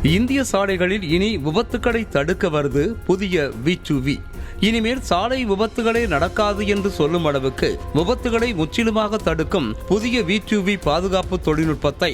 இந்திய சாலைகளில் இனி விபத்துக்களை தடுக்க வருது புதிய V2V. இனிமேல் சாலை விபத்துகளே நடக்காது என்று சொல்லும் அளவுக்கு விபத்துகளை முற்றிலுமாக தடுக்கும் புதிய V2V பாதுகாப்பு தொழில்நுட்பத்தை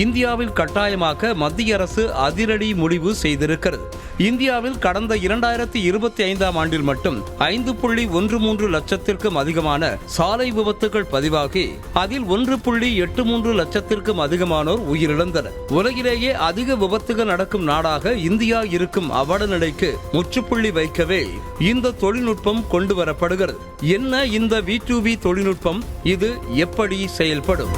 இந்தியாவில் கட்டாயமாக்க மத்திய அரசு அதிரடி முடிவு செய்திருக்கிறது. இந்தியாவில் கடந்த 2025ஆம் ஆண்டில் மட்டும் 5.13 லட்சத்திற்கும் அதிகமான சாலை விபத்துகள் பதிவாகி அதில் 1.83 லட்சத்திற்கும் அதிகமானோர் உயிரிழந்தனர். உலகிலேயே அதிக விபத்துகள் நடக்கும் நாடாக இந்தியா இருக்கும் அவல நிலைக்கு முற்றுப்புள்ளி வைக்கவே இந்த தொழில்நுட்பம் கொண்டு வரப்படுகிறது. என்ன இந்த V2V தொழில்நுட்பம்? இது எப்படி செயல்படும்?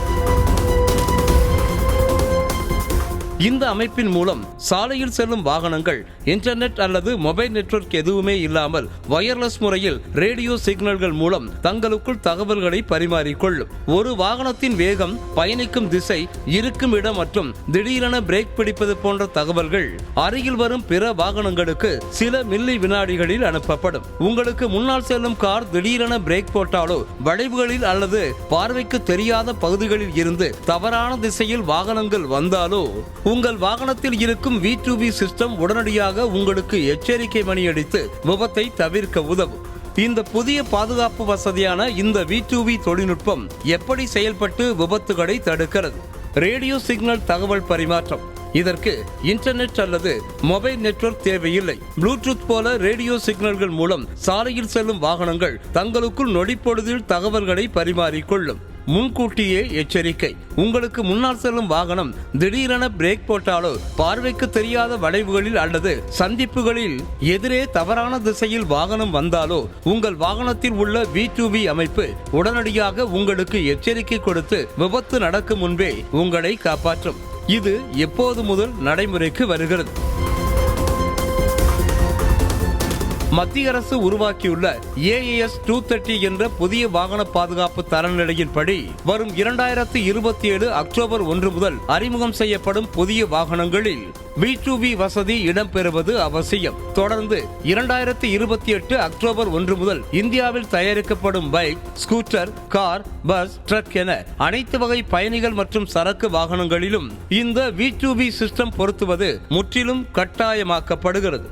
இந்த அமைப்பின் மூலம் சாலையில் செல்லும் வாகனங்கள் இன்டர்நெட் அல்லது மொபைல் நெட்வொர்க் எதுவுமே இல்லாமல் வயர்லெஸ் முறையில் ரேடியோ சிக்னல்கள் மூலம் தங்களுக்குள் தகவல்களை பரிமாறிக்கொள்ளும். ஒரு வாகனத்தின் வேகம், பயணிக்கும் திசை, இருக்கும் இடம் மற்றும் திடீரென பிரேக் பிடிப்பது போன்ற தகவல்கள் அருகில் வரும் பிற வாகனங்களுக்கு சில மில்லி வினாடிகளில் அனுப்பப்படும். உங்களுக்கு முன்னால் செல்லும் கார் திடீரென பிரேக் போட்டாலோ, வளைவுகளில் அல்லது பார்வைக்கு தெரியாத பகுதிகளில் இருந்து தவறான திசையில் வாகனங்கள் வந்தாலோ உங்கள் வாகனத்தில் இருக்கும் V2V சிஸ்டம் உடனடியாக உங்களுக்கு எச்சரிக்கை மணி அடித்து விபத்தை தவிர்க்க உதவும். இந்த புதிய பாதுகாப்பு வசதியான இந்த V2V தொழில்நுட்பம் எப்படி செயல்பட்டு விபத்துகளை தடுக்கிறது? ரேடியோ சிக்னல் தகவல் பரிமாற்றம். இதற்கு இன்டர்நெட் அல்லது மொபைல் நெட்வொர்க் தேவையில்லை. ப்ளூடூத் போல ரேடியோ சிக்னல்கள் மூலம் சாலையில் செல்லும் வாகனங்கள் தங்களுக்குள் நொடிப்பொழுதில் தகவல்களை பரிமாறிக்கொள்ளும். முன்கூட்டியே எச்சரிக்கை. உங்களுக்கு முன்னால் செல்லும் வாகனம் திடீரென பிரேக் போட்டாலோ, பார்வைக்கு தெரியாத வளைவுகளில் அல்லது சந்திப்புகளில் எதிரே தவறான திசையில் வாகனம் வந்தாலோ உங்கள் வாகனத்தில் உள்ள V2V அமைப்பு உடனடியாக உங்களுக்கு எச்சரிக்கை கொடுத்து விபத்து நடக்கும் முன்பே உங்களை காப்பாற்றும். இது எப்போது முதல் நடைமுறைக்கு வருகிறது? மத்திய அரசு உருவாக்கியுள்ள AAS 230 என்ற புதிய வாகன பாதுகாப்பு தரநிலையின்படி வரும் 2027 அக்டோபர் 1 முதல் அறிமுகம் செய்யப்படும் புதிய வாகனங்களில் V2V வசதி இடம்பெறுவது அவசியம். தொடர்ந்து 2028 அக்டோபர் 1 முதல் இந்தியாவில் தயாரிக்கப்படும் bike, scooter, car, bus, truck என அனைத்து வகை பயணிகள் மற்றும் சரக்கு வாகனங்களிலும் இந்த V2V சிஸ்டம் பொருத்துவது முற்றிலும் கட்டாயமாக்கப்படுகிறது.